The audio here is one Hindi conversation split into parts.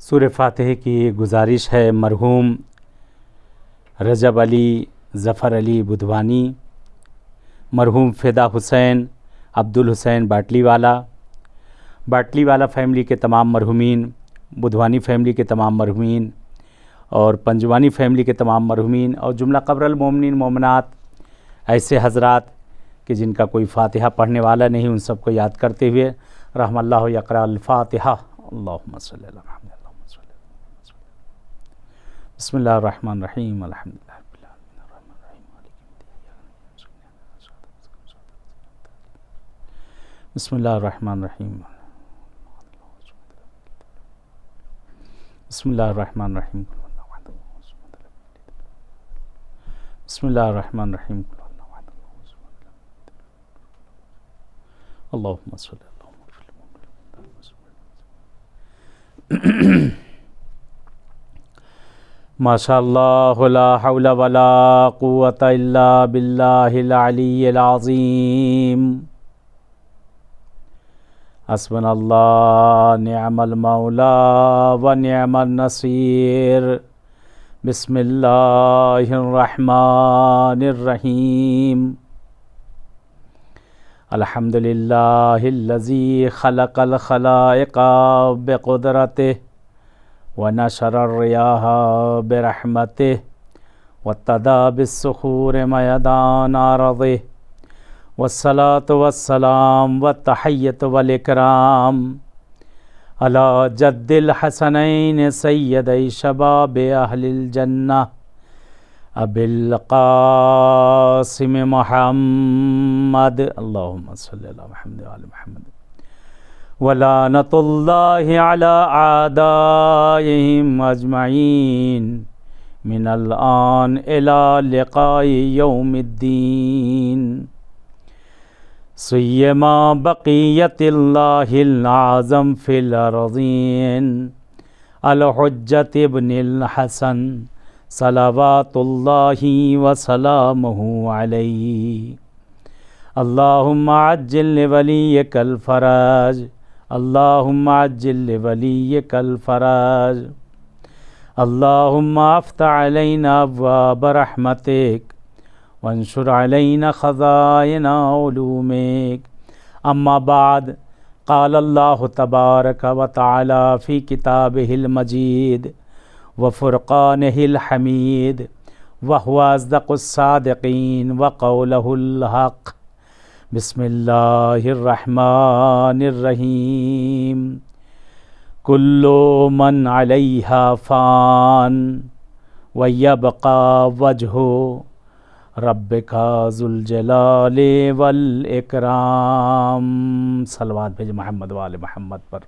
सूरह फातिहा की गुजारिश है मरहूम रजब अली ज़फ़र अली बुधवानी, मरहूम फ़िदा हुसैन अब्दुल हुसैन बाटलीवाला फ़ैमिली के तमाम मरहूमीन, बुधवानी फ़ैमिली के तमाम मरहूमीन और पंजवानी फ़ैमिली के तमाम मरहूमीन और जुमला क़ब्रल मोमिनीन मोमिनात ऐसे हज़रात कि जिनका कोई फ़ातिहा पढ़ने वाला नहीं, उन सबको याद करते हुए रहमल्लाहु यक़रा अल-फ़ातिहा। अल्लाहुम्मा सल्लि अला मुहम्मद। बिस्मिल्लाहिर्रहमानिर्रहीम। अल्हम्दुलिल्लाहि रब्बिल आलमीन अर्रहमानिर्रहीम मालिकि यौमिद्दीन। बिस्मिल्लाहिर्रहमानिर्रहीम। बिस्मिल्लाहिर्रहमानिर्रहीम। बिस्मिल्लाहिर्रहमानिर्रहीम। अल्लाहुम्मा सल्लि अला मुहम्मद। माशाअल्लाह ला हौला वला कुव्वता इल्ला बिल्लाहिल अलिय्यिल अज़ीम। हस्बुनल्लाह निअमल मौला व निअमन नसीर। बिस्मिल्लाहिर्रहमानिर्रहीम। अल्हम्दुलिल्लाहिल्लज़ी खलक़ल खलाइक़ा बिक़ुदरतिहि व नशरर रियाह बिरहमतिहि वत्तदा बिस्सुखूर मयदान अर्दिहि वस्सलातु वस्सलाम वत्तहिय्यतु वल इकराम अला जद्दिल हसनैन सय्यदै शबाब अहलिल जन्नह अबिल क़ासिम मुहम्मद। अल्लाहुम्मा सल्लि अला मुहम्मद व आलि मुहम्मद। वलानतुल्लाहि अला आदाइहिम अजमईन मिनल आन इला लिक़ाइ यौमिद्दीन। सुय्यमा बक़ियतिल्लाहिल आज़म फ़िल अर्ज़ीन अल हुज्जत इब्निल हसन सलावतुल्लाहि व सलामुहु अलैहि। अल्लाहुम्मा अज्जिल लिवलिय्यिकल फ़रज। अल्लाहुम्मा अज्जिल लिवलिय्यिकल फ़रज। अल्लाहुम्मा अफ़्तह अलैना अब्वाब रहमतिक वंशुर अलैना ख़ज़ाइना उलूमिक। अम्मा बाद क़ाल अल्लाहु तबारक व तआला फ़ी किताबिहिल मजीद व फ़ुरक़ानिहिल हमीद व हुवा अस्दक़ुस सादिक़ीन व क़ौलुहुल हक़। बिस्मिल्लाहिर्रहमानिर्रहीम। कुल्लु मन अलैहा फ़ान व यबक़ा वजहु रब्बिका ज़ुल जलाली वल इकराम। सलवात भेज मोहम्मद व आले मोहम्मद पर।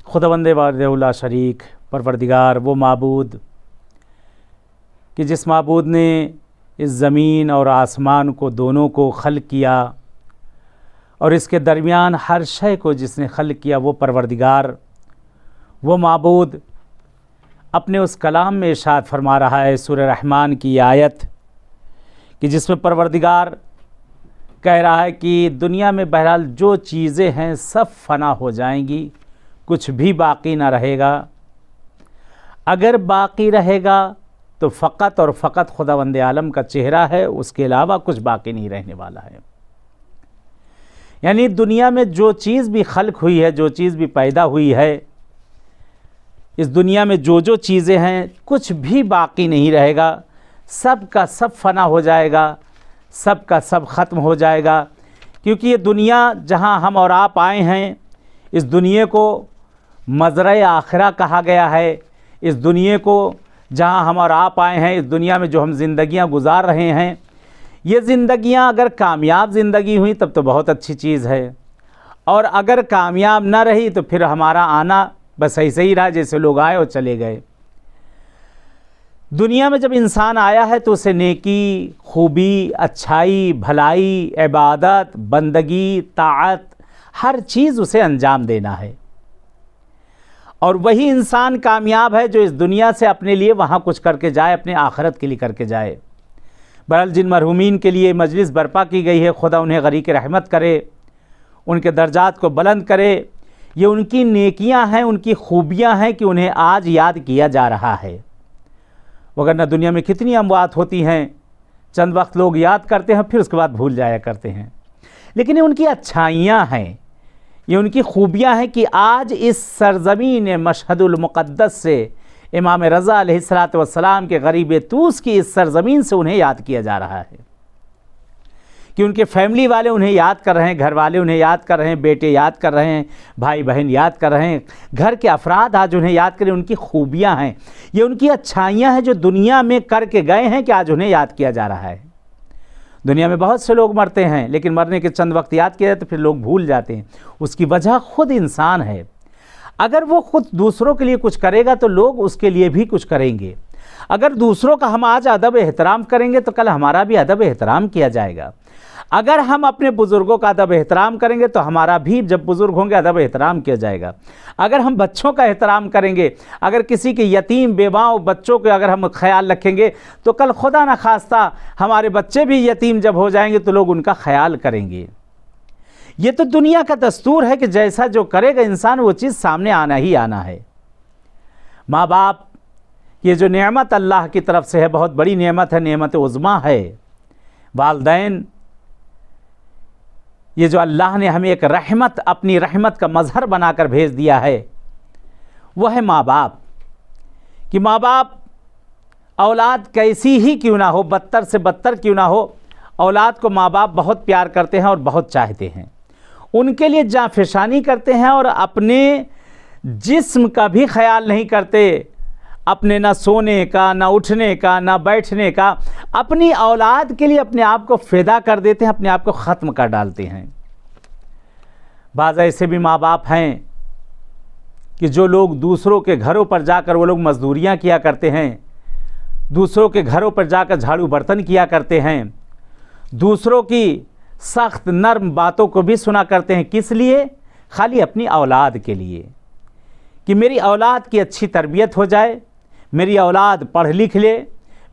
खुदावंदे वाहिदुल्ला शरीक परवरदिगार वो माबूद कि जिस माबूद ने इस ज़मीन और आसमान को दोनों को खल्क़ किया और इसके दरमियान हर शय को जिसने खल्क़ किया, वो परवरदिगार वो माबूद अपने उस कलाम में इरशाद फरमा रहा है सूरह रहमान की आयत कि जिसमें परवरदिगार कह रहा है कि दुनिया में बहरहाल जो चीज़ें हैं सब फ़ना हो जाएंगी, कुछ भी बाकी ना रहेगा। अगर बाकी रहेगा तो फ़कत और फ़कत खुदावंद आलम का चेहरा है, उसके अलावा कुछ बाकी नहीं रहने वाला है। यानी दुनिया में जो चीज़ भी खल्क़ हुई है, जो चीज़ भी पैदा हुई है, इस दुनिया में जो जो चीज़ें हैं कुछ भी बाकी नहीं रहेगा। सब का सब फ़ना हो जाएगा, सब का सब ख़त्म हो जाएगा। क्योंकि ये दुनिया जहाँ हम और आप आए हैं, इस दुनिया को मज़र-ए आखिरा कहा गया है। इस दुनिया को जहाँ हम और आप आए हैं, इस दुनिया में जो हम ज़िंदगियाँ गुजार रहे हैं, ये ज़िंदगियाँ अगर कामयाब ज़िंदगी हुई तब तो बहुत अच्छी चीज़ है, और अगर कामयाब ना रही तो फिर हमारा आना बस ऐसे ही रहा जैसे लोग आए और चले गए। दुनिया में जब इंसान आया है तो उसे नेकी, खूबी, अच्छाई, भलाई, इबादत, बंदगी, ताअत, हर चीज़ उसे अंजाम देना है। और वही इंसान कामयाब है जो इस दुनिया से अपने लिए वहाँ कुछ करके जाए, अपने आखिरत के लिए करके जाए। बहरहाल जिन मरहूमीन के लिए मजलिस बर्पा की गई है, खुदा उन्हें गरीक रहमत करे, उनके दर्जात को बुलंद करे। ये उनकी नेकियां हैं, उनकी खूबियां हैं कि उन्हें आज याद किया जा रहा है। वरना दुनिया में कितनी अमवात होती हैं, चंद वक्त लोग याद करते हैं फिर उसके बाद भूल जाया करते हैं। लेकिन ये उनकी अच्छाइयाँ हैं, ये उनकी खूबियाँ हैं कि आज इस सरज़मीन मशहदुल मुक़द्दस से इमाम रज़ा अलैहिस्सलातु वस्सलाम के गरीब तूस की इस सरज़मीन से उन्हें याद किया जा रहा है, कि उनके फैमिली वाले उन्हें याद कर रहे हैं, घर वाले उन्हें याद कर रहे हैं, बेटे याद कर रहे हैं, भाई बहन याद कर रहे हैं, घर के अफराद आज उन्हें याद करें। उनकी खूबियाँ हैं, ये उनकी अच्छाइयाँ हैं जो दुनिया में करके गए हैं कि आज उन्हें याद किया जा रहा है। दुनिया में बहुत से लोग मरते हैं, लेकिन मरने के चंद वक्त याद किया जाए तो फिर लोग भूल जाते हैं। उसकी वजह खुद इंसान है। अगर वो खुद दूसरों के लिए कुछ करेगा तो लोग उसके लिए भी कुछ करेंगे। अगर दूसरों का हम आज अदब एहतराम करेंगे तो कल हमारा भी अदब एहतराम किया जाएगा। अगर हम अपने बुज़ुर्गों का अदब एहतराम करेंगे तो हमारा भी जब बुज़ुर्ग होंगे अदब एहतराम किया जाएगा। अगर हम बच्चों का एहतराम करेंगे, अगर किसी के यतीम बेवाओं बच्चों के अगर हम ख्याल रखेंगे तो कल खुदा न खास्ता हमारे बच्चे भी यतीम जब हो जाएंगे तो लोग उनका ख्याल करेंगे। ये तो दुनिया का दस्तूर है कि जैसा जो करेगा इंसान वो चीज़ सामने आना ही आना है। माँ बाप ये जो नेमत अल्लाह की तरफ से है, बहुत बड़ी नेमत है, नेमत उज़्मा है। वालिदैन ये जो अल्लाह ने हमें एक रहमत, अपनी रहमत का मज़हर बनाकर भेज दिया है, वह है माँ बाप। कि माँ बाप औलाद कैसी ही क्यों ना हो, बदतर से बदतर क्यों ना हो, औलाद को माँ बाप बहुत प्यार करते हैं और बहुत चाहते हैं। उनके लिए जाँफशानी करते हैं और अपने जिस्म का भी ख्याल नहीं करते, अपने ना सोने का, ना उठने का, ना बैठने का, अपनी औलाद के लिए अपने आप को फ़िदा कर देते हैं, अपने आप को ख़त्म कर डालते हैं। बाज़ ऐसे भी माँ बाप हैं कि जो लोग दूसरों के घरों पर जाकर वो लोग मज़दूरियाँ किया करते हैं, दूसरों के घरों पर जाकर झाड़ू बर्तन किया करते हैं, दूसरों की सख्त नर्म बातों को भी सुना करते हैं। किस लिए? खाली अपनी औलाद के लिए, कि मेरी औलाद की अच्छी तरबियत हो जाए, मेरी औलाद पढ़ लिख ले,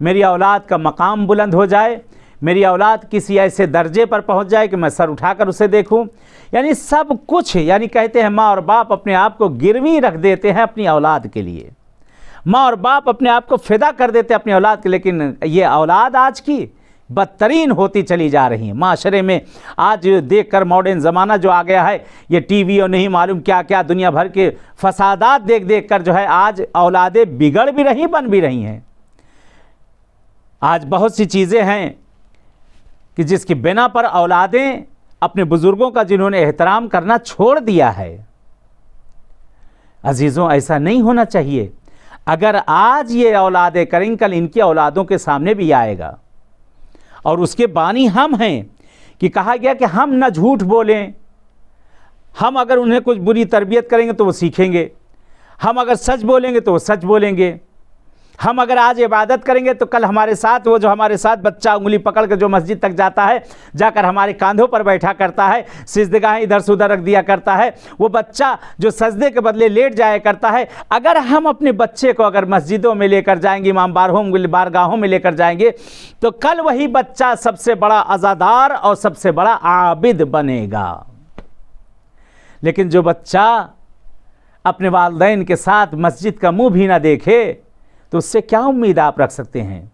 मेरी औलाद का मकाम बुलंद हो जाए, मेरी औलाद किसी ऐसे दर्जे पर पहुंच जाए कि मैं सर उठाकर उसे देखूं। यानी सब कुछ, यानी कहते हैं माँ और बाप अपने आप को गिरवी रख देते हैं अपनी औलाद के लिए, माँ और बाप अपने आप को फ़िदा कर देते हैं अपनी औलाद के। लेकिन ये औलाद आज की बदतरीन होती चली जा रही है। माशरे में आज देखकर मॉडर्न ज़माना जो आ गया है, ये टीवी और नहीं मालूम क्या क्या दुनिया भर के फसादात देख देख कर जो है आज औलादें बिगड़ भी रही, बन भी रही हैं। आज बहुत सी चीज़ें हैं कि जिसकी बिना पर औलादें अपने बुज़ुर्गों का जिन्होंने एहतराम करना छोड़ दिया है। अजीज़ों, ऐसा नहीं होना चाहिए। अगर आज ये औलादें करेंगी, कल इनकी औलादों के सामने भी आएगा। और उसके बानी हम हैं कि कहा गया कि हम न झूठ बोलें, हम अगर उन्हें कुछ बुरी तरबियत करेंगे तो वो सीखेंगे, हम अगर सच बोलेंगे तो वो सच बोलेंगे, हम अगर आज इबादत करेंगे तो कल हमारे साथ वो जो हमारे साथ बच्चा उंगली पकड़ कर जो मस्जिद तक जाता है, जाकर हमारे कांधों पर बैठा करता है, सिजदगाहें इधर से उधर रख दिया करता है, वो बच्चा जो सजदे के बदले लेट जाया करता है, अगर हम अपने बच्चे को अगर मस्जिदों में लेकर जाएंगे, इमाम बारगाहों में लेकर जाएंगे, तो कल वही बच्चा सबसे बड़ा अज़ादार और सबसे बड़ा आबिद बनेगा। लेकिन जो बच्चा अपने वालिदैन के साथ मस्जिद का मुँह भी ना देखे तो उससे क्या उम्मीद आप रख सकते हैं।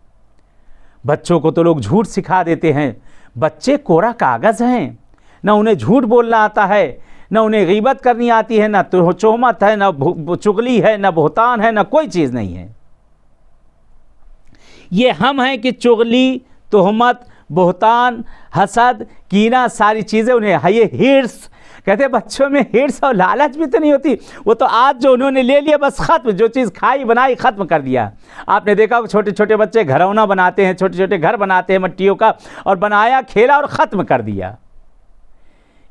बच्चों को तो लोग झूठ सिखा देते हैं। बच्चे कोरा कागज़ हैं, ना उन्हें झूठ बोलना आता है, ना उन्हें गीबत करनी आती है, ना तो तोहमत है, ना चुगली है, ना बुहतान है, ना कोई चीज़ नहीं है। ये हम हैं कि चुगली, तोहमत, बुहतान, हसद, कीना, सारी चीज़ें उन्हें है। ये हिर्स, कहते बच्चों में हिर्स और लालच भी तो नहीं होती। वो तो आज जो उन्होंने ले लिया बस ख़त्म, जो चीज़ खाई बनाई ख़त्म कर दिया। आपने देखा छोटे छोटे बच्चे घरौना बनाते हैं, छोटे छोटे घर बनाते हैं मट्टियों का, और बनाया, खेला और ख़त्म कर दिया।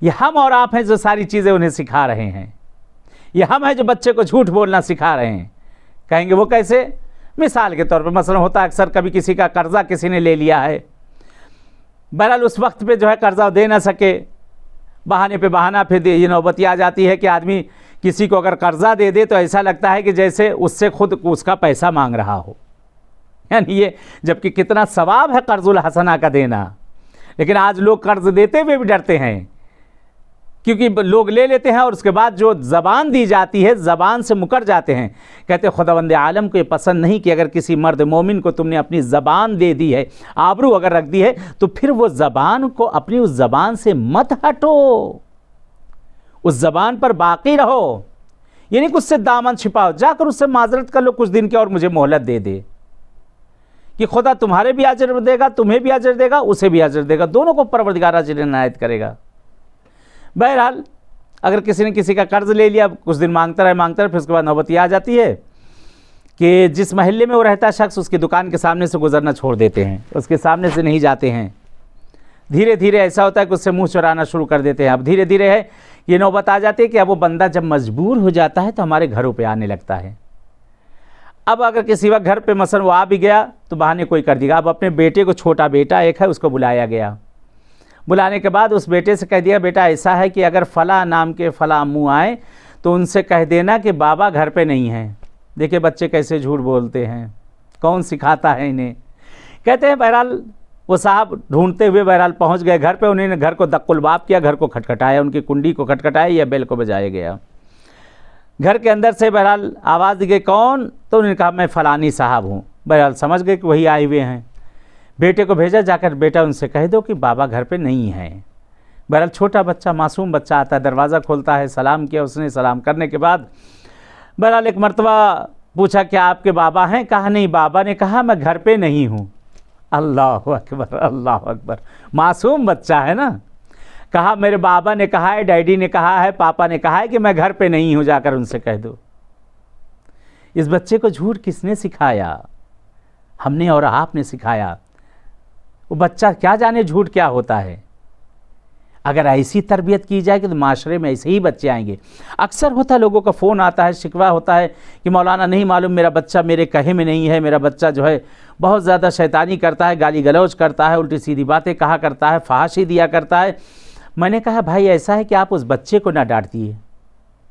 ये हम और आप हैं जो सारी चीज़ें उन्हें सिखा रहे हैं। ये हम हैं जो बच्चे को झूठ बोलना सिखा रहे हैं। कहेंगे वो कैसे? मिसाल के तौर पर मसलन होता है अक्सर, कभी किसी का कर्ज़ा किसी ने ले लिया है, बहरहाल उस वक्त पे जो है कर्ज़ा दे ना सके, बहाने पे बहाना, फिर ये नौबती आ जाती है कि आदमी किसी को अगर कर्ज़ा दे दे तो ऐसा लगता है कि जैसे उससे खुद उसका पैसा मांग रहा हो। यानी ये, जबकि कितना सवाब है कर्ज़ुल हसना का देना, लेकिन आज लोग कर्ज़ देते हुए भी डरते हैं क्योंकि लोग ले लेते हैं और उसके बाद जो ज़बान दी जाती है ज़बान से मुकर जाते हैं। कहते खुदावंद आलम को ये पसंद नहीं कि अगर किसी मर्द मोमिन को तुमने अपनी ज़बान दे दी है, आबरू अगर रख दी है, तो फिर वो ज़बान को अपनी उस ज़बान से मत हटो, उस ज़बान पर बाकी रहो। यानी कि उससे दामन छिपाओ, जाकर उससे माजरत कर लो कुछ दिन की और मुझे मोहलत दे दे कि खुदा तुम्हारे भी अजर देगा, तुम्हें भी अजर देगा, उसे भी अजर देगा, दोनों को परवरदिगार अजर इनायत करेगा। बहरहाल अगर किसी ने किसी का कर्ज ले लिया, कुछ दिन मांगता रहे, फिर उसके बाद नौबत आ जाती है कि जिस महल्ले में वो रहता है शख्स उसकी दुकान के सामने से गुजरना छोड़ देते हैं, उसके सामने से नहीं जाते हैं। धीरे धीरे ऐसा होता है कि उससे मुंह चुराना शुरू कर देते हैं। अब धीरे धीरे है ये नौबत आ जाती है कि अब वो बंदा जब मजबूर हो जाता है तो हमारे घरों पे आने लगता है। अब अगर किसी वक्त घर पे मसलन वो आ भी गया तो बहाने कोई कर देगा। अब अपने बेटे को, छोटा बेटा एक है, उसको बुलाया गया। बुलाने के बाद उस बेटे से कह दिया, बेटा ऐसा है कि अगर फ़ला नाम के फ़ला अम्मू आए तो उनसे कह देना कि बाबा घर पे नहीं हैं। देखिए बच्चे कैसे झूठ बोलते हैं, कौन सिखाता है इन्हें। कहते हैं बहरहाल वो साहब ढूंढते हुए बहरहाल पहुंच गए घर पे। उन्होंने घर को दक्कुलबाब किया, घर को खटखटाया, उनकी कुंडी को खटखटाया या बेल को बजाया गया। घर के अंदर से बहरहाल आवाज़ दी गई, कौन? तो उन्होंने कहा मैं फ़लानी साहब हूँ। बहरहाल समझ गए कि वही आए हुए हैं। बेटे को भेजा, जाकर बेटा उनसे कह दो कि बाबा घर पे नहीं हैं। बहरहाल छोटा बच्चा, मासूम बच्चा आता है, दरवाज़ा खोलता है, सलाम किया उसने। सलाम करने के बाद बहरहाल एक मरतबा पूछा क्या आपके बाबा हैं? कहा नहीं। बाबा ने कहा मैं घर पे नहीं हूँ। अल्लाह अकबर, अल्लाह अकबर। मासूम बच्चा है ना। कहा मेरे बाबा ने कहा है, डैडी ने कहा है, पापा ने कहा है कि मैं घर पे नहीं हूँ, जाकर उनसे कह दो। इस बच्चे को झूठ किसने सिखाया? हमने और आपने सिखाया। वो बच्चा क्या जाने झूठ क्या होता है। अगर ऐसी तरबियत की जाए कि तो माशरे में ऐसे ही बच्चे आएंगे। अक्सर होता है लोगों का फ़ोन आता है, शिकवा होता है कि मौलाना नहीं मालूम मेरा बच्चा मेरे कहे में नहीं है, मेरा बच्चा जो है बहुत ज़्यादा शैतानी करता है, गाली गलौज करता है, उल्टी सीधी बातें कहा करता है, फहाशी दिया करता है। मैंने कहा भाई ऐसा है कि आप उस बच्चे को ना डांटिए,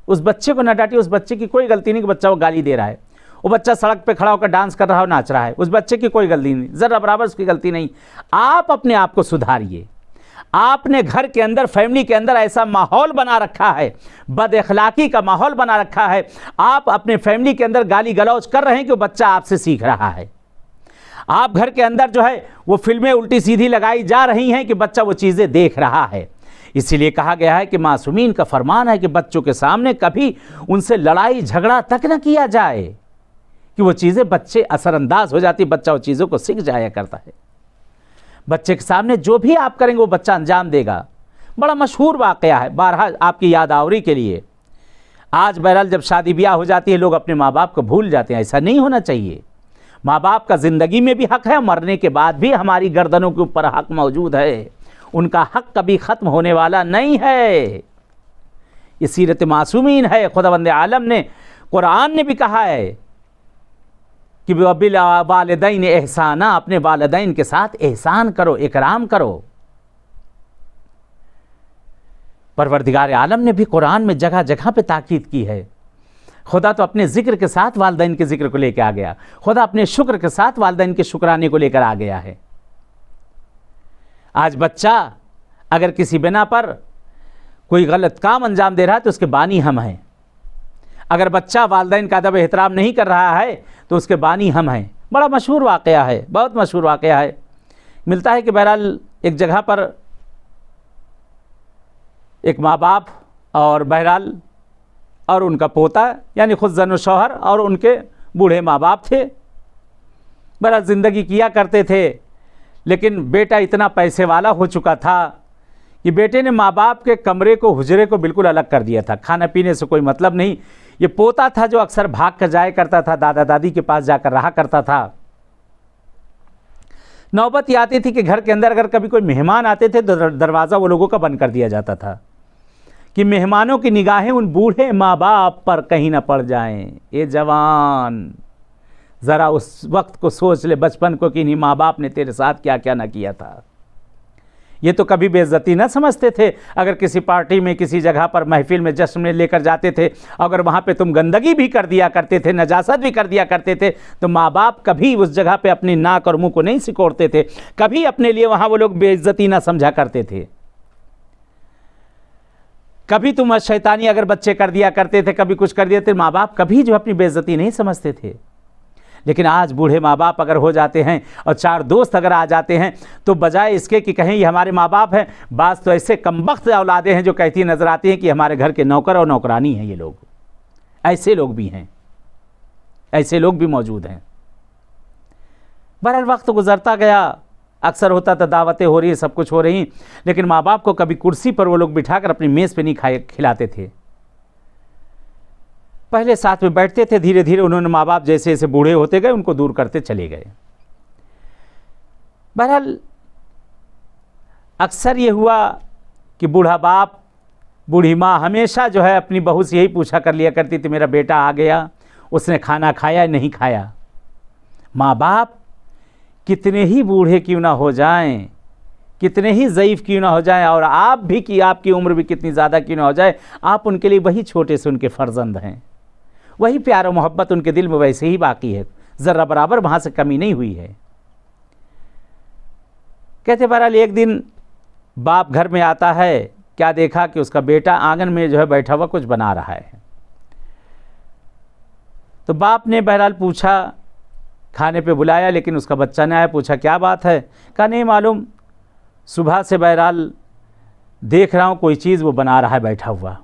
उस बच्चे को ना डांटिए। उस बच्चे की कोई गलती नहीं कि बच्चा वो गाली दे रहा है। वो बच्चा सड़क पे खड़ा होकर डांस कर रहा हो, नाच रहा है, उस बच्चे की कोई गलती नहीं, ज़रा बराबर उसकी गलती नहीं। आप अपने आप को सुधारिए। आपने घर के अंदर, फैमिली के अंदर ऐसा माहौल बना रखा है, बद अखलाकी का माहौल बना रखा है। आप अपने फैमिली के अंदर गाली गलौज कर रहे हैं कि वो बच्चा आपसे सीख रहा है। आप घर के अंदर जो है वो फिल्में उल्टी सीधी लगाई जा रही हैं कि बच्चा वो चीज़ें देख रहा है। इसीलिए कहा गया है कि मासूमीन का फरमान है कि बच्चों के सामने कभी उनसे लड़ाई झगड़ा तक न किया जाए, कि वो चीज़ें बच्चे असरअंदाज हो जाती, बच्चा वो चीज़ों को सीख जाया करता है। बच्चे के सामने जो भी आप करेंगे वो बच्चा अंजाम देगा। बड़ा मशहूर वाक़या है, बारहा आपकी यादावरी के लिए। आज बहरहाल जब शादी ब्याह हो जाती है लोग अपने माँ बाप को भूल जाते हैं। ऐसा नहीं होना चाहिए। माँ बाप का ज़िंदगी में भी हक़ है, मरने के बाद भी हमारी गर्दनों के ऊपर हक़ मौजूद है। उनका हक़ कभी ख़त्म होने वाला नहीं है। ये सीरत मासूमीन है। खुदावंद आलम ने, कुरान ने भी कहा है कि बिल वालिदैन एहसाना, अपने वालिदैन के साथ एहसान करो, इकराम करो। परवरदिगार आलम ने भी कुरान में जगह जगह पे ताकीद की है। खुदा तो अपने ज़िक्र के साथ वालिदैन के ज़िक्र को लेकर आ गया, खुदा अपने शुक्र के साथ वालिदैन के शुक्राने को लेकर आ गया है। आज बच्चा अगर किसी बिना पर कोई गलत काम अंजाम दे रहा है तो उसके बानी हम हैं। अगर बच्चा वालिदैन का अदब एहतराम नहीं कर रहा है तो उसके बानी हम हैं। बड़ा मशहूर वाक़या है, बहुत मशहूर वाक़या है। मिलता है कि बहरहाल एक जगह पर एक माँ बाप और बहरहाल और उनका पोता, यानी खुद ज़न शौहर और उनके बूढ़े माँ बाप थे। बहरहाल ज़िंदगी किया करते थे, लेकिन बेटा इतना पैसे वाला हो चुका था कि बेटे ने माँ बाप के कमरे को, हुजरे को बिल्कुल अलग कर दिया था। खाना पीने से कोई मतलब नहीं। ये पोता था जो अक्सर भाग कर जाया करता था, दादा दादी के पास जाकर रहा करता था। नौबत ये आती थी कि घर के अंदर अगर कभी कोई मेहमान आते थे तो दरवाज़ा वो लोगों का बंद कर दिया जाता था कि मेहमानों की निगाहें उन बूढ़े माँ बाप पर कहीं ना पड़ जाएं। ये जवान ज़रा उस वक्त को सोच ले, बचपन को, कि इन्हीं माँ बाप ने तेरे साथ क्या क्या ना किया था। ये तो कभी बेइज्जती ना समझते थे। अगर किसी पार्टी में, किसी जगह पर, महफिल में, जश्न में लेकर जाते थे, अगर वहाँ पे तुम गंदगी भी कर दिया करते थे, नजासत भी कर दिया करते थे, तो माँ बाप कभी उस जगह पे अपनी नाक और मुंह को नहीं सिकोड़ते थे। कभी अपने लिए वहाँ वो लोग बेइज्जती ना समझा करते थे। कभी तुम शैतानी अगर बच्चे कर दिया करते थे, कभी कुछ कर दिया थे, माँ बाप कभी जो अपनी बेइज्जती नहीं समझते थे। लेकिन आज बूढ़े माँ बाप अगर हो जाते हैं और 4 दोस्त अगर आ जाते हैं तो बजाय इसके कि कहें ये हमारे माँ बाप हैं, बात तो ऐसे कमबख्त औलादे हैं जो कहती नजर आती हैं कि हमारे घर के नौकर और नौकरानी हैं ये लोग। ऐसे लोग भी हैं, ऐसे लोग भी मौजूद हैं। बहरहाल वक्त गुजरता गया, अक्सर होता था दावतें हो रही, सब कुछ हो रही, लेकिन माँ बाप को कभी कुर्सी पर वो लोग बिठाकर अपनी मेज़ पे नहीं खिलाते थे। पहले साथ में बैठते थे, धीरे धीरे उन्होंने माँ बाप जैसे जैसे बूढ़े होते गए उनको दूर करते चले गए। बहरहाल अक्सर ये हुआ कि बूढ़ा बाप बूढ़ी माँ हमेशा जो है अपनी बहू से यही पूछा कर लिया करती थी, मेरा बेटा आ गया, उसने खाना खाया नहीं खाया। माँ बाप कितने ही बूढ़े क्यों ना हो जाएं, कितने ही ज़ईफ़ क्यों ना हो जाएं, और आप भी कि आपकी उम्र भी कितनी ज़्यादा क्यों ना हो जाए, आप उनके लिए वही छोटे से उनके फ़र्जंद हैं। वही प्यार और मोहब्बत उनके दिल में वैसे ही बाकी है, ज़रा बराबर वहाँ से कमी नहीं हुई है। कहते बहरहाल एक दिन बाप घर में आता है, क्या देखा कि उसका बेटा आंगन में जो है बैठा हुआ कुछ बना रहा है। तो बाप ने बहरहाल पूछा, खाने पे बुलाया, लेकिन उसका बच्चा नहीं आया। पूछा क्या बात है, कहा नहीं मालूम, सुबह से बहरहाल देख रहा हूँ कोई चीज़ वो बना रहा है बैठा हुआ।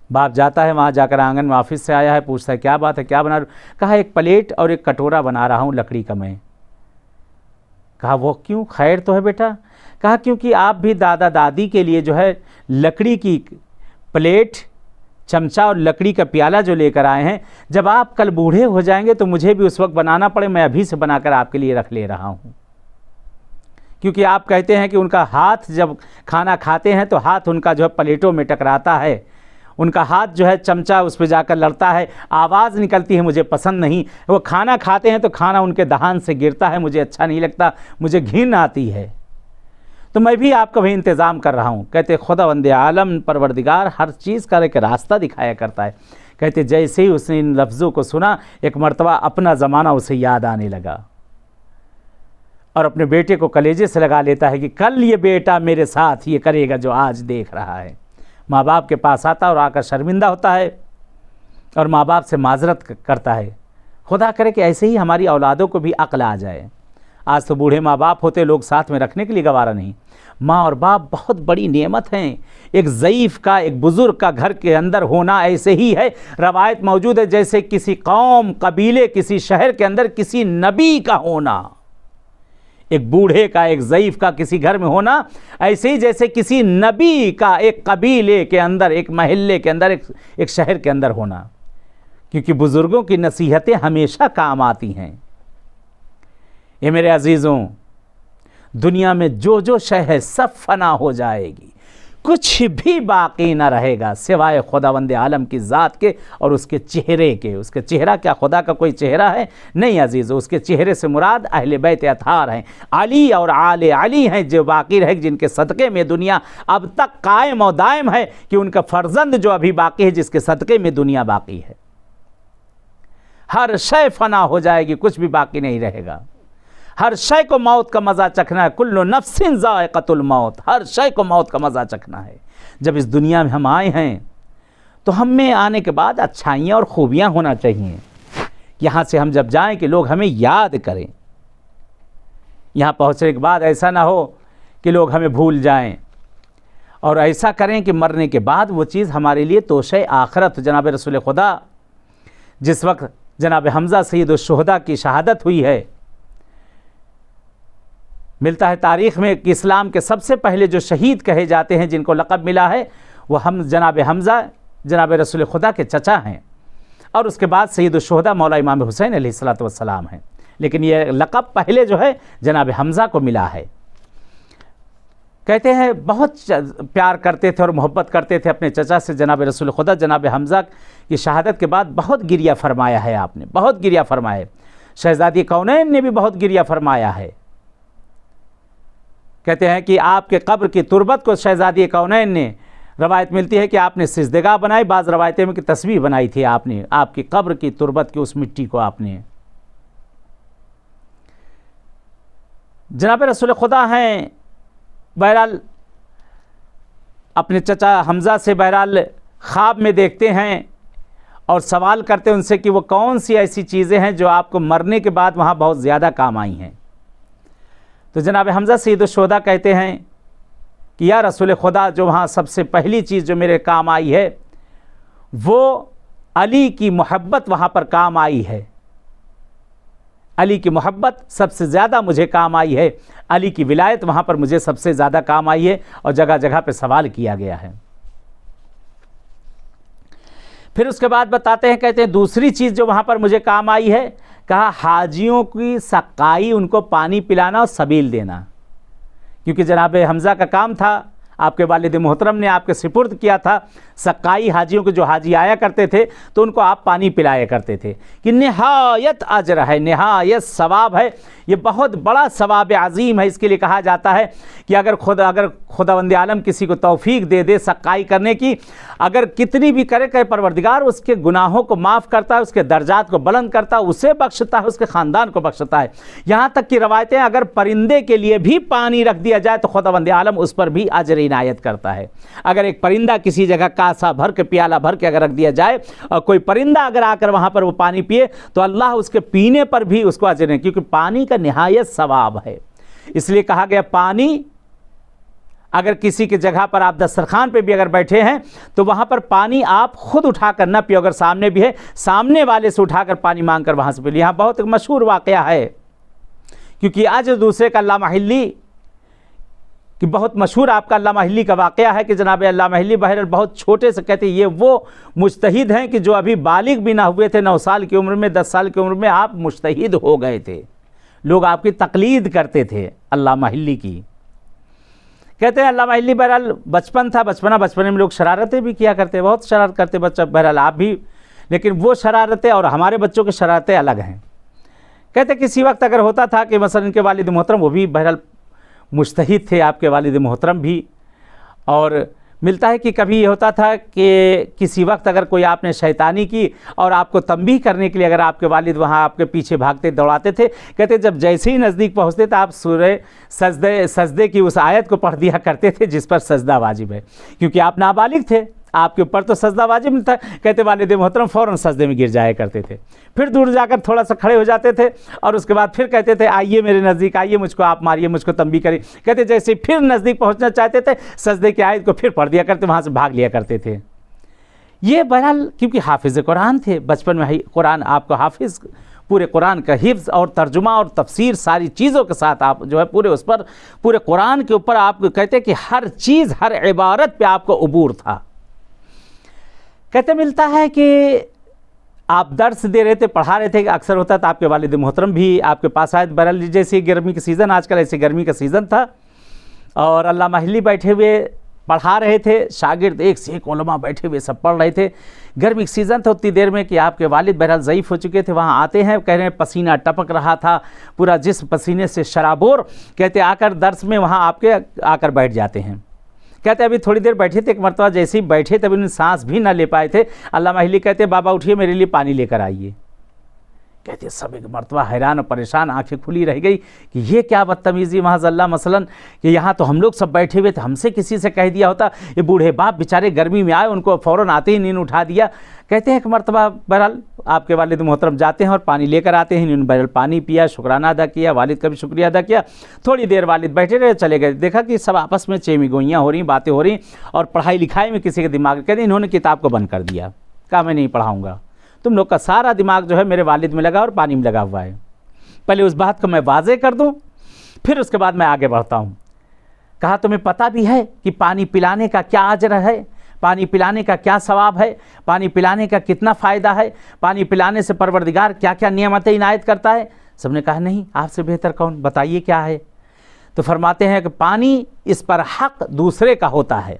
बाप जाता है वहाँ, जाकर आंगन में ऑफिस से आया है, पूछता है क्या बात है, क्या बना रहा? कहा एक प्लेट और एक कटोरा बना रहा हूँ लकड़ी का मैं। कहा वो क्यों, खैर तो है बेटा? कहा क्योंकि आप भी दादा दादी के लिए जो है लकड़ी की प्लेट, चमचा और लकड़ी का प्याला जो लेकर आए हैं, जब आप कल बूढ़े हो जाएंगे तो मुझे भी उस वक्त बनाना पड़े, मैं अभी से बनाकर आपके लिए रख ले रहा हूँ। क्योंकि आप कहते हैं कि उनका हाथ जब खाना खाते हैं तो हाथ उनका जो है प्लेटों में टकराता है, उनका हाथ जो है चमचा उस पर जाकर लड़ता है, आवाज़ निकलती है, मुझे पसंद नहीं। वो खाना खाते हैं तो खाना उनके दहान से गिरता है, मुझे अच्छा नहीं लगता, मुझे घिन आती है। तो मैं भी आपका भी इंतज़ाम कर रहा हूँ। कहते खुदावंद आलम परवरदिगार हर चीज़ का एक रास्ता दिखाया करता है। कहते जैसे ही उसने इन लफ्ज़ों को सुना, एक मर्तबा अपना ज़माना उसे याद आने लगा और अपने बेटे को कलेजे से लगा लेता है कि कल ये बेटा मेरे साथ ये करेगा जो आज देख रहा है। माँ बाप के पास आता और आकर शर्मिंदा होता है और माँ बाप से माजरत करता है। खुदा करे कि ऐसे ही हमारी औलादों को भी अक्ल आ जाए। आज तो बूढ़े माँ बाप होते, लोग साथ में रखने के लिए गवारा नहीं। माँ और बाप बहुत बड़ी नेमत हैं। एक ज़ईफ़ का, एक बुज़ुर्ग का घर के अंदर होना ऐसे ही है, रवायत मौजूद है, जैसे किसी कौम, कबीले, किसी शहर के अंदर किसी नबी का होना। एक बूढ़े का, एक ज़ईफ़ का किसी घर में होना ऐसे ही जैसे किसी नबी का एक कबीले के अंदर, एक महल्ले के अंदर, एक शहर के अंदर होना। क्योंकि बुज़ुर्गों की नसीहतें हमेशा काम आती हैं। ये मेरे अजीज़ों, दुनिया में जो जो शय है सब फना हो जाएगी, कुछ भी बाकी ना रहेगा सिवाय खुदावंद आलम की ज़ात के और उसके चेहरे के। उसके चेहरा क्या खुदा का कोई चेहरा है? नहीं अजीज़ों, उसके चेहरे से मुराद अहले बैत अतार हैं, अली और आले अली हैं, जो बाकी रहे, जिनके सदक़े में दुनिया अब तक कायम और दायम है, कि उनका फ़र्जंद जो अभी बाकी है, जिसके सदक़े में दुनिया बाकी है। हर शय फना हो जाएगी, कुछ भी बाकी नहीं रहेगा। हर शय को मौत का मज़ा चखना है। कुल्लु नफ्सिन ज़ाइक़तुल मौत, हर शय को मौत का मज़ा चखना है। जब इस दुनिया में हम आए हैं तो हम में आने के बाद अच्छाइयाँ और खूबियाँ होना चाहिए। यहाँ से हम जब जाएं कि लोग हमें याद करें। यहाँ पहुँचने के बाद ऐसा ना हो कि लोग हमें भूल जाएं, और ऐसा करें कि मरने के बाद वो चीज़ हमारे लिए तोशे आखरत। जनाब रसूल खुदा, जिस वक्त जनाब हमज़ा सैयदुश शुहदा की शहादत हुई है, मिलता है तारीख़ में कि इस्लाम के सबसे पहले जो शहीद कहे जाते हैं, जिनको लक़ब मिला है, वो हम जनाब हमज़ा जनाब रसूल खुदा के चचा हैं, और उसके बाद सैयदुश शुहदा मौला इमाम हुसैन अलैहिस्सलातु वस्सलाम हैं। लेकिन ये लक़ब पहले जो है जनाब हमज़ा को मिला है। कहते हैं बहुत प्यार करते थे और मोहब्बत करते थे अपने चचा से जनाब रसूल खुदा। जनाब हमज़ा की शहादत के बाद बहुत गिरिया फरमाया है आपने, बहुत गिरिया फरमाया। शहज़ादी कौनैन ने भी बहुत गिरिया फरमाया है। कहते हैं कि आपके कब्र की तुरबत को शहज़ादी कौनैन ने, रवायत मिलती है कि आपने सिजदेगाह बनाई, बाज़ रवायतें में कि तस्वीर बनाई थी आपने, आपकी कब्र की तुरबत की उस मिट्टी को आपने। जनाब रसूल खुदा हैं। बहरहाल अपने चचा हमज़ा से बहरहाल ख्वाब में देखते हैं और सवाल करते हैं उनसे कि वो कौन सी ऐसी चीज़ें हैं जो आपको मरने के बाद वहाँ बहुत ज़्यादा काम आई हैं। तो जनाब हमज़ा सैयदुश शुहदा कहते हैं कि या रसूल खुदा, जो वहाँ सबसे पहली चीज़ जो मेरे काम आई है वो अली की मोहब्बत वहाँ पर काम आई है। अली की मोहब्बत सबसे ज़्यादा मुझे काम आई है, अली की विलायत वहाँ पर मुझे सबसे ज़्यादा काम आई है। और जगह जगह पे सवाल किया गया है। फिर उसके बाद बताते हैं, कहते हैं दूसरी चीज़ जो वहाँ पर मुझे काम आई है, कहा हाजियों की सकाई, उनको पानी पिलाना और सबील देना। क्योंकि जनाब हमज़ा का काम था, आपके वालिद मोहतरम ने आपके सिपुर्द किया था सकाई, हाजियों के जो हाजी आया करते थे तो उनको आप पानी पिलाया करते थे। कि निहायत अजर है, निहायत सवाब है, ये बहुत बड़ा सवाब अज़ीम है। इसके लिए कहा जाता है कि अगर खुदावंद आलम किसी को तौफीक दे दे सकाई करने की, अगर कितनी भी करे कहे परवरदिगार उसके गुनाहों को माफ़ करता है, उसके दर्जात को बुलंद करता है, उसे बख्शता है, उसके ख़ानदान को बख्शता है। यहाँ तक कि रवायतें, अगर परिंदे के लिए भी पानी रख दिया जाए तो खुदावंद आलम उस पर भी अजर इनायत करता है। अगर एक परिंदा किसी जगह कासा भर के, प्याला भर के अगर रख दिया जाए और कोई परिंदा अगर आकर वहाँ पर वो पानी पिए तो अल्लाह उसके पीने पर भी उसको अजर है, क्योंकि पानी का निहायत सवाब है। इसलिए कहा गया पानी, अगर किसी की जगह पर आप दस्तरखान पे भी अगर बैठे हैं तो वहाँ पर पानी आप खुद उठाकर न पियो, अगर सामने भी है सामने वाले से उठाकर पानी मांग कर वहाँ से पिए। यहाँ बहुत एक मशहूर वाक़या है, क्योंकि आज दूसरे का अल्लामा हिल्ली कि बहुत मशहूर आपका अल्लामा हिल्ली का वाक़या है कि जनाब अल्लामा हिल्ली बहरहाल बहुत छोटे से, कहते ये वो मुज्तहिद हैं कि जो अभी बालिग भी ना हुए थे, 9 साल की उम्र में, 10 साल की उम्र में आप मुज्तहिद हो गए थे। लोग आपकी तकलीद करते थे अल्लामा हिल्ली की। कहते हैं अल्लामा हिल्ली बहरहाल बचपन था, बचपन में लोग शरारतें भी किया करते, बहुत शरारत करते बच्चा, बहरहाल आप भी, लेकिन वो शरारतें और हमारे बच्चों की शरारतें अलग हैं। कहते किसी वक्त अगर होता था कि मसलन इनके वालिद मोहतरम, वो भी बहरहाल मुज्तहिद थे आपके वालिद मोहतरम भी, और मिलता है कि कभी ये होता था कि किसी वक्त अगर कोई आपने शैतानी की और आपको तंबीह करने के लिए अगर आपके वालिद वहाँ आपके पीछे भागते दौड़ाते थे, कहते जब जैसे ही नज़दीक पहुँचते तो आप सूरह सजदे की उस आयत को पढ़ दिया करते थे जिस पर सजदा वाजिब है, क्योंकि आप नाबालिग थे, आपके ऊपर तो सजदा वाजिब नहीं था। कहते वालिद मोहतरम फ़ौरन सजदे में गिर जाया करते थे, फिर दूर जाकर थोड़ा सा खड़े हो जाते थे और उसके बाद फिर कहते थे आइए मेरे नज़दीक आइए, मुझको आप मारिए, मुझको तंबीह करिए। कहते जैसे फिर नज़दीक पहुंचना चाहते थे सजदे की आयत को फिर पढ़ दिया करते, वहाँ से भाग लिया करते थे। ये बहरहाल क्योंकि हाफिज़ कुरान थे, बचपन में ही कुरान आपको हाफिज़, पूरे कुरान का हिफ्ज़ और तर्जुमा और तफसीर सारी चीज़ों के साथ आप जो है पूरे उस पर, पूरे कुरान के ऊपर आप कहते कि हर चीज़ हर इबारत पर आपको अबूर था। कहते मिलता है कि आप दर्स दे रहे थे, पढ़ा रहे थे, अक्सर होता था आपके वालिद मोहतरम भी आपके पास आए। बहरहाल जैसे गर्मी का सीज़न, आजकल ऐसे गर्मी का सीज़न था और अल्लामा हिल्ली बैठे हुए पढ़ा रहे थे, शागिर्द एक से एक उलमा बैठे हुए सब पढ़ रहे थे। गर्मी का सीज़न था, उतनी देर में कि आपके वालिद बहरहाल ज़ईफ़ हो चुके थे, वहाँ आते हैं, कह रहे हैं पसीना टपक रहा था, पूरा जिस्म पसीने से शराबोर। कहते आकर दर्स में वहाँ आपके आकर बैठ जाते हैं। कहते अभी थोड़ी देर बैठे थे, एक मरतबा जैसे ही बैठे तभी उन्हें सांस भी ना ले पाए थे। अल्लामा हिल्ली कहते बाबा उठिए मेरे लिए पानी लेकर आइए। कहते सब एक मरतबा हैरान और परेशान, आंखें खुली रह गई कि ये क्या बदतमीज़ी माज़अल्लाह, मसलन कि यहाँ तो हम लोग सब बैठे हुए थे, हमसे किसी से कह दिया होता, ये बूढ़े बाप बेचारे गर्मी में आए, उनको फ़ौरन आते ही नींद उठा दिया। कहते हैं एक मरतबा बहरहाल आपके वालिद मोहतरम जाते हैं और पानी लेकर आते हैं, इन्होंने बहरहाल पानी पिया, शुक्राना अदा किया, वालिद का भी शुक्रिया अदा किया। थोड़ी देर वालिद बैठे रहे, चले गए, देखा कि सब आपस में चेमी गोइयाँ हो रही, बातें हो रही और पढ़ाई लिखाई में किसी के दिमाग, कहते इन्होंने किताब को बंद कर दिया, कहा मैं नहीं पढ़ाऊँगा, तुम लोग का सारा दिमाग जो है मेरे वालिद में लगा और पानी में लगा हुआ है। पहले उस बात को मैं वाज़े कर दूं, फिर उसके बाद मैं आगे बढ़ता हूं। कहा तुम्हें पता भी है कि पानी पिलाने का क्या अजर है, पानी पिलाने का क्या सवाब है, पानी पिलाने का कितना फ़ायदा है, पानी पिलाने से परवरदिगार क्या क्या नियमतें इनायत करता है। सबने कहा नहीं, आपसे बेहतर कौन, बताइए क्या है। तो फरमाते हैं कि पानी इस पर हक़ दूसरे का होता है।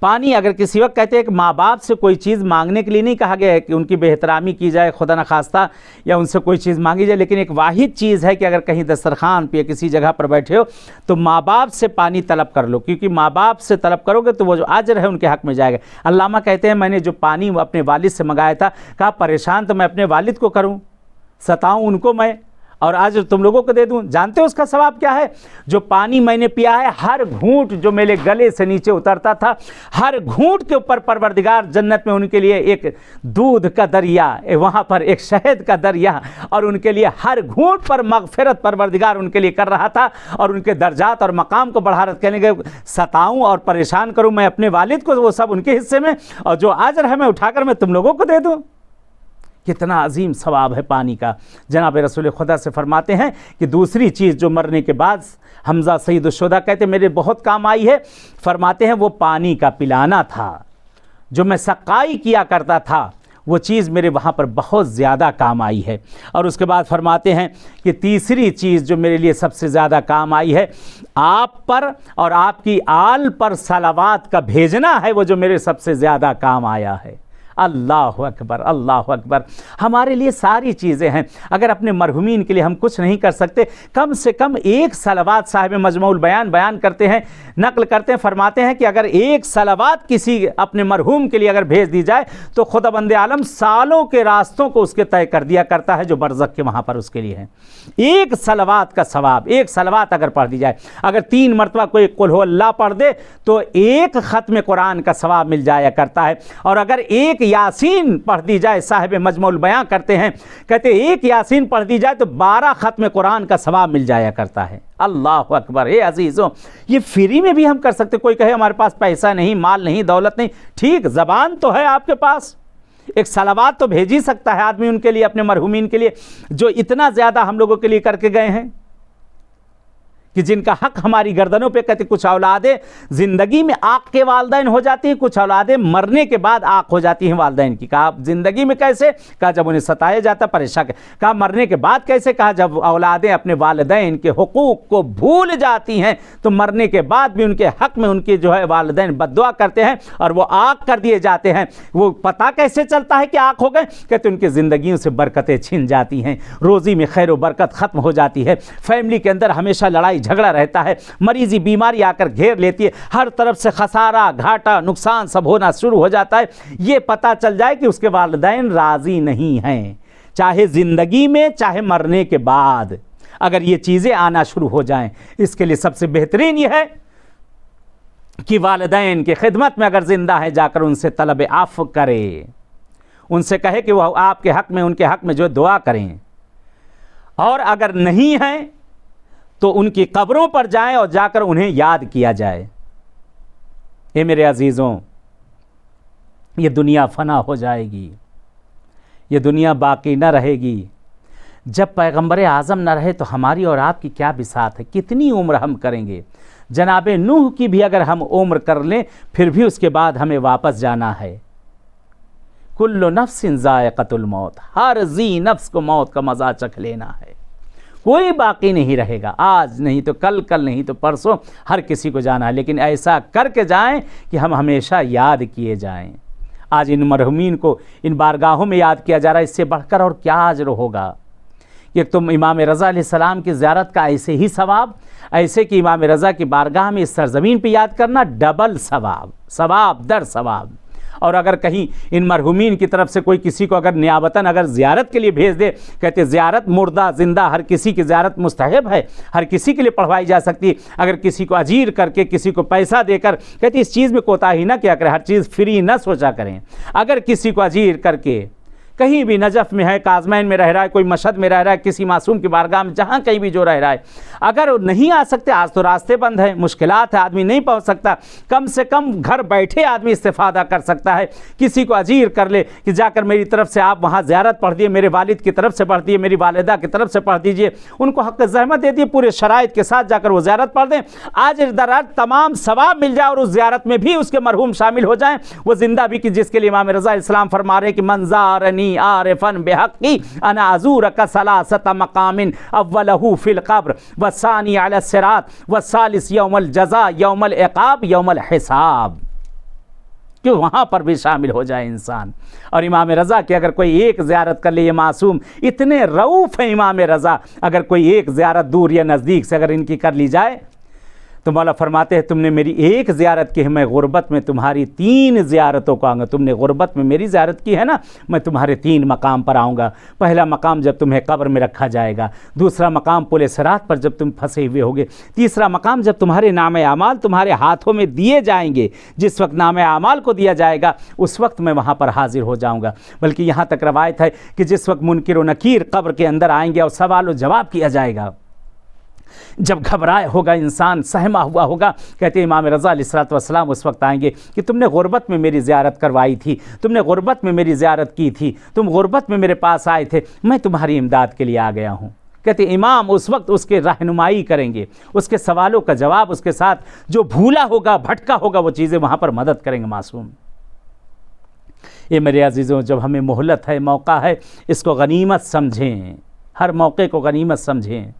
पानी अगर किसी वक्त कहते हैं कि माँ बाप से कोई चीज़ मांगने के लिए नहीं कहा गया है कि उनकी बेहतरामी की जाए खुदा न खास्ता या उनसे कोई चीज़ मांगी जाए, लेकिन एक वाहिद चीज़ है कि अगर कहीं दस्तरखान पे किसी जगह पर बैठे हो तो माँ बाप से पानी तलब कर लो, क्योंकि माँ बाप से तलब करोगे तो वो जो अजर है उनके हक़ में जाएगा। अल्लामा कहते हैं मैंने जो पानी अपने वालिद से मंगाया था, कहा परेशान तो मैं अपने वालिद को करूँ, सताऊँ उनको मैं, और आज तुम लोगों को दे दूं। जानते हो उसका सवाब क्या है? जो पानी मैंने पिया है, हर घूंट जो मेरे गले से नीचे उतरता था, हर घूंट के ऊपर परवरदिगार जन्नत में उनके लिए एक दूध का दरिया, वहाँ पर एक शहद का दरिया, और उनके लिए हर घूंट पर मगफिरत परवरदिगार उनके लिए कर रहा था, और उनके दर्जात और मकाम को बढ़ा रहा। कहने के सताऊँ और परेशान करूँ मैं अपने वालिद को, वो सब उनके हिस्से में, और जो अजर है मैं उठाकर मैं तुम लोगों को दे दूँ। कितना अजीम सवाब है पानी का। जनाब रसूल खुदा से फरमाते हैं कि दूसरी चीज़ जो मरने के बाद हमज़ा सईद शुहदा कहते मेरे बहुत काम आई है, फरमाते हैं वो पानी का पिलाना था। जो मैं सकाई किया करता था वो चीज़ मेरे वहाँ पर बहुत ज़्यादा काम आई है। और उसके बाद फरमाते हैं कि तीसरी चीज़ जो मेरे लिए सबसे ज़्यादा काम आई है, आप पर और आपकी आल पर सलावात का भेजना है, वो जो मेरे सबसे ज़्यादा काम आया है। अल्लाह अकबर, अल्लाह अकबर। हमारे लिए सारी चीज़ें हैं। अगर अपने मरहुमीन के लिए हम कुछ नहीं कर सकते, कम से कम एक सलावात साहिब मजमूल बयान बयान करते हैं, नकल करते हैं, फरमाते हैं कि अगर एक सलावात किसी अपने मरहूम के लिए अगर भेज दी जाए तो खुदा बंदे आलम सालों के रास्तों को उसके तय कर दिया करता है जो बरज़ख के वहाँ पर उसके लिए है। एक सलावात का सवाब, एक सलावात अगर पढ़ दी जाए, अगर 3 मरतबा कोई कुल हु अल्लाह पढ़ दे तो एक ख़त्म कुरान का सवाब मिल जाया करता है। और अगर एक यासीन पढ़ दी जाए, साहिब मजमूल बयां करते हैं, कहते एक यासीन पढ़ दी जाए तो 12 ख़त्म कुरान का सवाब मिल जाया करता है। अल्लाह अकबर। ए अजीज़ों, ये फ्री में भी हम कर सकते। कोई कहे हमारे पास पैसा नहीं, माल नहीं, दौलत नहीं, ठीक, ज़बान तो है आपके पास, एक सलावात तो भेज ही सकता है आदमी उनके लिए, अपने मरहुमीन के लिए, जो इतना ज़्यादा हम लोगों के लिए करके गए हैं कि जिनका हक हमारी गर्दनों पे। कहते कुछ औलादें ज़िंदगी में आँख के वालदैन हो जाती हैं, कुछ औलादें मरने के बाद आँख हो जाती हैं वालदैन की। कहा ज़िंदगी में कैसे? कहा जब उन्हें सताया जाता, परेशान। कहा मरने के बाद कैसे? कहा जब औलादें अपने वालिदैन के हुकूक को भूल जाती हैं तो मरने के बाद भी उनके हक़ में उनके जो है वालिदैन बद्दुआ करते हैं और वो आँख कर दिए जाते हैं। वो पता कैसे चलता है कि आँख हो गए? कहते उनकी ज़िंदगियों से बरकतें छिन जाती हैं, रोज़ी में खैर व बरकत ख़त्म हो जाती है, फैमिली के अंदर हमेशा लड़ाई झगड़ा रहता है, मरीज़ी बीमारी आकर घेर लेती है, हर तरफ से खसारा घाटा नुकसान सब होना शुरू हो जाता है। ये पता चल जाए कि उसके वालिदैन राज़ी नहीं हैं, चाहे ज़िंदगी में चाहे मरने के बाद, अगर ये चीज़ें आना शुरू हो जाएं। इसके लिए सबसे बेहतरीन ये है कि वालिदैन की खिदमत में अगर ज़िंदा है जाकर उनसे तलब आफ़ करे, उनसे कहे कि वह आपके हक़ में, उनके हक़ में जो दुआ करें। और अगर नहीं है तो उनकी कब्रों पर जाएं और जाकर उन्हें याद किया जाए। ये मेरे अजीज़ों, ये दुनिया फ़ना हो जाएगी, ये दुनिया बाकी न रहेगी। जब पैगंबर आज़म न रहे तो हमारी और आपकी क्या बिसात है? कितनी उम्र हम करेंगे? जनाब नूह की भी अगर हम उम्र कर लें फिर भी उसके बाद हमें वापस जाना है। कुल्लु नफ्सिन ज़ायक़तुल मौत, हर जी नफ्स को मौत का मज़ा चख लेना है, कोई बाकी नहीं रहेगा। आज नहीं तो कल, कल नहीं तो परसों, हर किसी को जाना है। लेकिन ऐसा करके जाएं कि हम हमेशा याद किए जाएं। आज इन मरहुमीन को इन बारगाहों में याद किया जा रहा है, इससे बढ़कर और क्या अजर होगा? कि तुम इमाम रज़ा अलैहिस्सलाम की ज़ियारत का ऐसे ही सवाब, ऐसे कि इमाम रज़ा की बारगाह में इस सरज़मीन पर याद करना डबल सवाब, सवाब दर सवाब। और अगर कहीं इन मरहुमीन की तरफ से कोई किसी को अगर नियाबतन अगर ज़ियारत के लिए भेज दे, कहते ज़ियारत मुर्दा ज़िंदा हर किसी की ज़ियारत मुस्तहब है, हर किसी के लिए पढ़वाई जा सकती है। अगर किसी को अजीर करके, किसी को पैसा देकर, कहते इस चीज़ में कोताही ना किया करें, हर चीज़ फ्री ना सोचा करें। अगर किसी को अजीर करके कहीं भी नजफ़ में है, काज़मैन में रह रहा है, कोई मशहद में रह रहा है, किसी मासूम की बारगाह में, जहाँ कहीं भी जो रह रहा है, अगर नहीं आ सकते, आज तो रास्ते बंद हैं, मुश्किलात है, आदमी नहीं पहुँच सकता, कम से कम घर बैठे आदमी इस्तिफ़ादा कर सकता है। किसी को अजीर कर ले कि जाकर मेरी तरफ से आप वहाँ ज़ियारत पढ़ दिए, मेरे वालिद की तरफ से पढ़ दिए, मेरी वालिदा की तरफ से पढ़ दीजिए, उनको हक़ ज़हमत दे दिए, पूरे शराइत के साथ जाकर वो ज़ियारत पढ़ दें। आज दराज तमाम सवाब मिल जाए और उस ज़ियारत में भी उसके मरहूम शामिल हो जाएँ, वो ज़िंदा भी, कि जिसके लिए इमाम रज़ा इस्लाम फरमा रहे कि मंज़ारनी आरिफन बेहक़ी अना अज़ूरक सलासत मकामिन अव्वलहु फिल क़ब्र व सानी अला सिरात व सालिस यौमल जज़ा यौमल इक़ाब यौमल हिसाब, कि वहाँ पर भी शामिल हो जाए इंसान। और इमाम रज़ा की अगर कोई एक ज़ियारत कर ले, ये मासूम इतने रऊफ़ है इमाम रज़ा, अगर कोई एक ज़ियारत दूर या नज़दीक से अगर इनकी कर ली जाए तो मौला फरमाते हैं तुमने मेरी एक ज़ियारत की है, मैं गुर्बत में तुम्हारी 3 ज़ियारतों को आऊँगा। तुमने गुर्बत में मेरी ज़ियारत की है ना, मैं तुम्हारे 3 मकाम पर आऊँगा। पहला मकाम जब तुम्हें कब्र में रखा जाएगा, दूसरा मकाम पुल सिरात पर जब तुम फंसे हुए होगे, तीसरा मकाम जब तुम्हारे नाम आमाल तुम्हारे हाथों में दिए जाएंगे। जिस वक्त नाम आमाल को दिया जाएगा उस वक्त मैं वहाँ पर हाजिर हो जाऊँगा। बल्कि यहाँ तक रवायत है कि जिस वक्त मुनकिर व नकीर कब्र के अंदर आएंगे और सवाल व जवाब किया जाएगा, जब घबराए होगा इंसान, सहमा हुआ होगा, कहते इमाम रज़ा अलैहिस्सलातु वस्सलाम उस वक्त आएंगे कि तुमने गुर्बत में मेरी ज़ियारत करवाई थी, तुमने गुर्बत में मेरी ज़ियारत की थी, तुम गुर्बत में मेरे पास आए थे, मैं तुम्हारी इमदाद के लिए आ गया हूँ। कहते इमाम उस वक्त उसके रहनुमाई करेंगे, उसके सवालों का जवाब, उसके साथ जो भूला होगा, भटका होगा, वो चीज़ें वहाँ पर मदद करेंगे मासूम। ये मेरे अजीज़ों, जब हमें मोहलत है, मौका है, इसको गनीमत समझें, हर मौके को गनीमत समझें।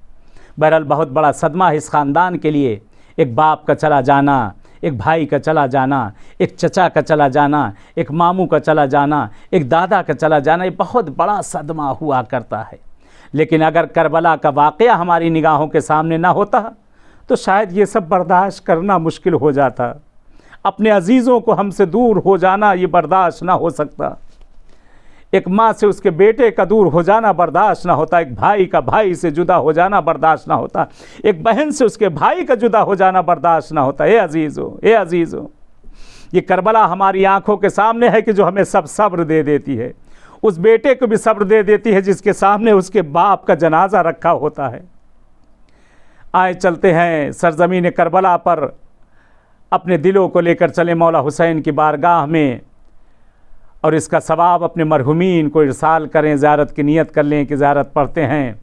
बहरहाल बहुत बड़ा सदमा है इस ख़ानदान के लिए, एक बाप का चला जाना, एक भाई का चला जाना, एक चचा का चला जाना, एक मामू का चला जाना, एक दादा का चला जाना, ये बहुत बड़ा सदमा हुआ करता है। लेकिन अगर करबला का वाक़या हमारी निगाहों के सामने ना होता तो शायद ये सब बर्दाश्त करना मुश्किल हो जाता। अपने अजीज़ों को हमसे दूर हो जाना ये बर्दाश्त ना हो सकता, एक माँ से उसके बेटे का दूर हो जाना बर्दाश्त ना होता, एक भाई का भाई से जुदा हो जाना बर्दाश्त ना होता, एक बहन से उसके भाई का जुदा हो जाना बर्दाश्त ना होता। ए अजीज़ों, ये करबला हमारी आंखों के सामने है कि जो हमें सब सब्र दे देती है, उस बेटे को भी सब्र दे देती है जिसके सामने उसके बाप का जनाजा रखा होता है। आए चलते हैं सरज़मीन करबला पर, अपने दिलों को लेकर चले मौला हुसैन की बारगाह में और इसका सवाब अपने मरहुमीन को इरसाल करें, ज़ियारत की नियत कर लें कि ज़ियारत पढ़ते हैं।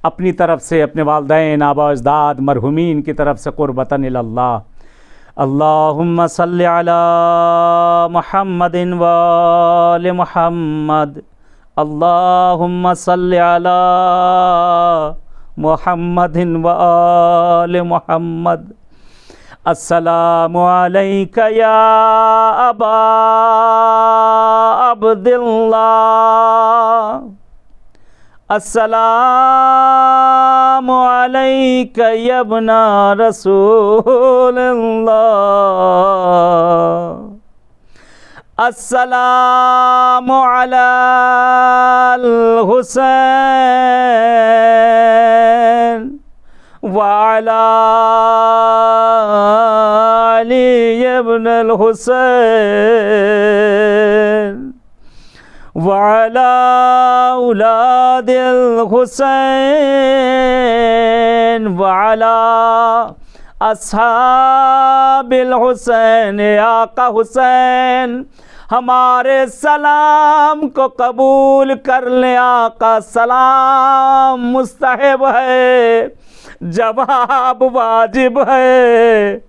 अपनी तरफ से अपने वालिदैन, आबा अजदाद, मरहुमीन की तरफ से क़ुर्बतन इलल्लाह। अल्लाहुम्मा सल्लि अला मुहम्मदिन व आलि मुहम्मद, अल्लाहुम्मा सल्लि अला मुहम्मदिन व आलि मुहम्मद। अस्सलामु अलैका या अबा अब्दिल्लाह, अस्सलामु अलैका या इब्ना रसूलल्लाह, अस्सलामु अलल हुसैन व अला अली इब्नुल हुसैन व अला औलादिल हुसैन व अला अस्हाबिल हुसैन। आका हुसैन हमारे सलाम को कबूल कर ले आका, सलाम मुस्तहब है, जवाब वाजिब है।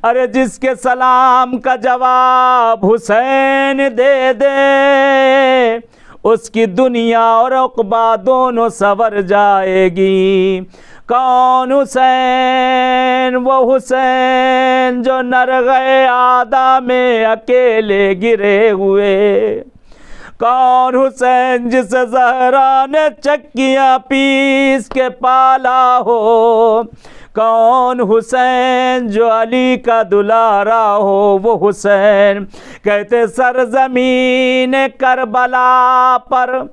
अरे जिसके सलाम का जवाब हुसैन दे दे उसकी दुनिया और उक़बा दोनों सवर जाएगी। कौन हुसैन? वो हुसैन जो नर गए आदा में अकेले गिरे हुए। कौन हुसैन जिसे ज़हरा ने चक्कियाँ पीस के पाला हो। कौन हुसैन जो अली का दुलारा हो। वो हुसैन कहते सरज़मीन करबला पर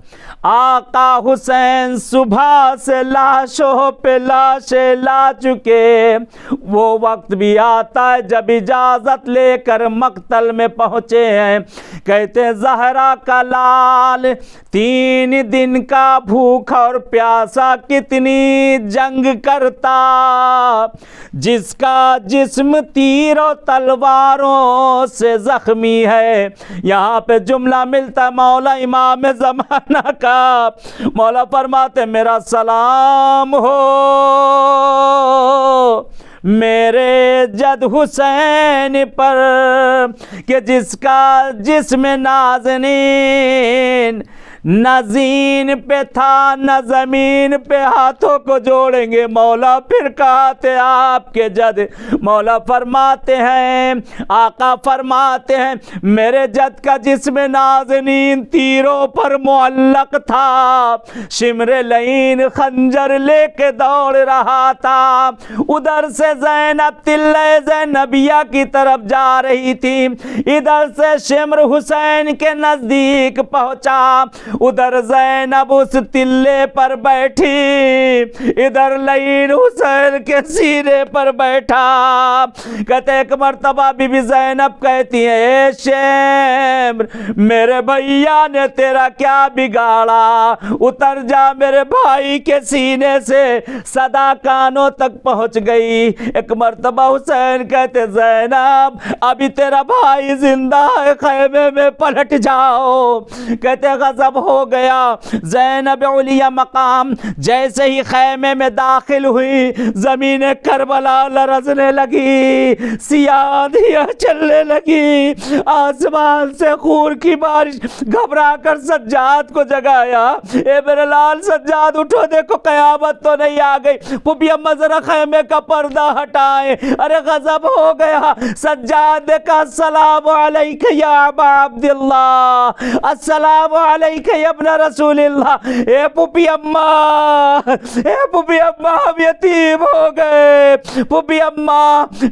आका हुसैन सुबह से लाशों पे लाशें ला चुके। वो वक्त भी आता है जब इजाज़त लेकर मक्तल में पहुँचे हैं। कहते ज़हरा का लाल 3 दिन का भूखा और प्यासा कितनी जंग करता। जिसका जिस्म तीरों तलवारों से ज़ख्मी है। यहाँ पे जुमला मिलता मौला इमाम ज़माना का। मौला फरमाते मेरा सलाम हो मेरे जद हुसैन पर कि जिसका जिस्म नाज़नीन न ज़ीन पे था न ज़मीन पे हाथों को जोड़ेंगे मौला, फिर कहा थे आपके जद। मौला फरमाते हैं, आका फरमाते हैं, मेरे जद का जिस्म नाज़नीन तीरों पर मुअल्लक था, शिमरे लईन खंजर लेके दौड़ रहा था। उधर से ज़ैनब तिल्ले ज़ैनबिया की तरफ जा रही थी, इधर से शिमर हुसैन के नज़दीक पहुंचा। उधर ज़ैनब उस तिल्ले पर बैठी, इधर लईन हुसैन के सीने पर बैठा। कहते एक मर्तबा बीबी ज़ैनब कहती है, ए शेमर, मेरे भैया ने तेरा क्या बिगाड़ा, उतर जा। मेरे भाई के सीने से सदा कानों तक पहुंच गई। एक मर्तबा हुसैन कहते, ज़ैनब अभी तेरा भाई जिंदा है, खैमे में पलट जाओ। कहते गज़ब हो गया। ज़ैनब उलिया मकाम जैसे ही खैमे में दाखिल हुई, ज़मीन करबला लरज़ने लगी, सियादियाँ चलने लगी, आसमान से खून की बारिश। घबरा कर सज्जाद को जगाया, ए मेरे लाल सज्जाद उठो, देखो क़यामत तो नहीं आ गई। पुपी अम्मा जरा खैमे का पर्दा हटाए। अरे गज़ब हो गया। सज्जाद ने कहा, अस्सलामु अलैका या अबा अब्दुल्लाह, अस्सलामु अलैका या इब्न रसूलिल्लाह। ए पुपी अम्मा, ए पुपी अम्मा, हम यतीम हो गए। पुपी अम्मा,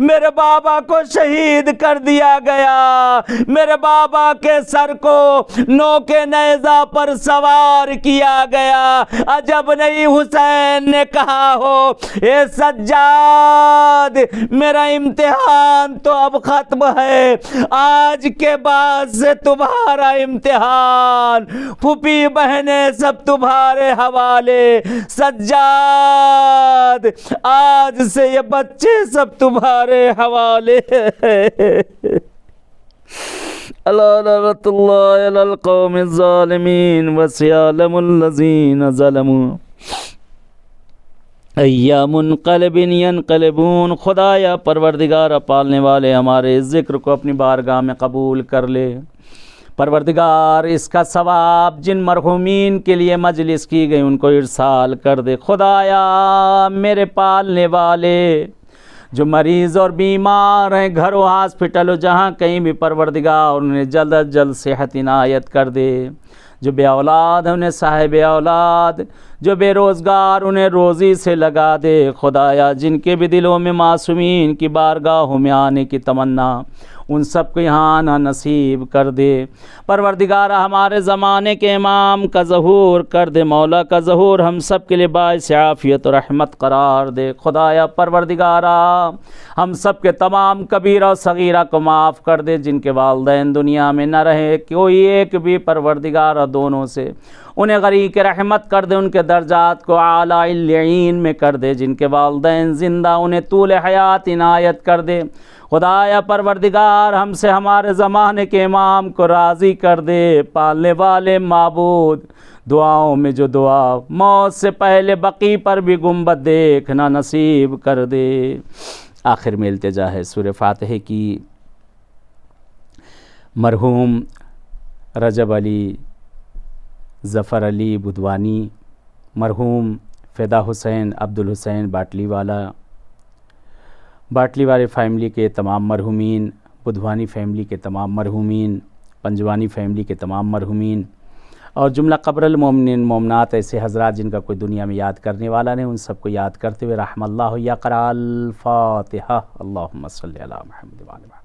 मेरे बाबा को शहीद कर दिया गया। मेरे बाबा के सर को नोके नेज़ा पर सवार किया गया। अजब नहीं हुसैन ने कहा हो, ए सज्जाद, मेरा इम्तिहान तो अब खत्म है, आज के बाद से तुम्हारा इम्तिहान, फूफी बहने सब तुम्हारे हवाले। सज्जाद, आज से ये बच्चे सब तुम्हारे हवाले। अल्लाह अलल कौमिज़ ज़ालिमीन वसयअलमुल लज़ीना ज़लमू अय्यामुनक़लिबिन यनक़लिबून। खुदाया परवरदिगार पालने वाले, हमारे ज़िक्र को अपनी बारगाह में कबूल कर ले। परवरदिगार इसका सवाब जिन मरहूमीन के लिए मजलिस की गई उनको इरसाल कर दे। खुदाया मेरे पालने वाले, जो मरीज़ और बीमार हैं घरों हॉस्पिटल हो जहाँ कहीं भी, परवरदिगार उन्हें जल्द अज जल्द सेहत इनायत कर दे। जो बे औलाद हैं उन्हें साहिब औलाद, जो बेरोज़गार उन्हें रोज़ी से लगा दे। खुदाया जिनके भी दिलों में मासूमीन की बारगाहों में आने की तमन्ना, उन सब को यहाँ आना नसीब कर दे। परवरदिगार हमारे ज़माने के इमाम का ज़हूर कर दे। मौला का ज़हूर हम सब के लिए बाइस आफ़ियत और रहमत करार दे। खुदाया परवरदिगारा हम सब के तमाम कबीरा और सगीरा को माफ़ कर दे। जिनके वालिदैन दुनिया में न रहे कोई एक भी, परवरदिगारा दोनों से उन्हें गरीक रहमत कर दे, उनके दर्जात को आला इल्लीन में कर दे। जिनके वालिदैन ज़िंदा उन्हें तूल हयात इनायत कर दे। खुदाया परवरदिगार हमसे हमारे ज़माने के इमाम को राज़ी कर दे। पालने वाले माबूद, दुआओं में जो दुआ मौत से पहले बकी पर भी गुंबद देखना नसीब कर दे। आखिर में इल्तिजा है सूरह फातिहा की मरहूम रजब अली, ज़फ़र अली बुधवानी, मरहूम फ़िदा हुसैन अब्दुल हुसैन बाटली वाले फ़ैमिली के तमाम मरहूमीन, बुधवानी फ़ैमिली के तमाम मरहूमीन, पंजवानी फ़ैमिली के तमाम मरहूमीन और जुमला क़ब्रुल मोमिनीन मोमनात ऐसे हज़रात जिनका कोई दुनिया में याद करने वाला नहीं, उन सबको याद करते हुए रहमल्लाहु यक़रा अल फ़ातिहा। अल्लाहुम्मा सल्लि अला मुहम्मद व अला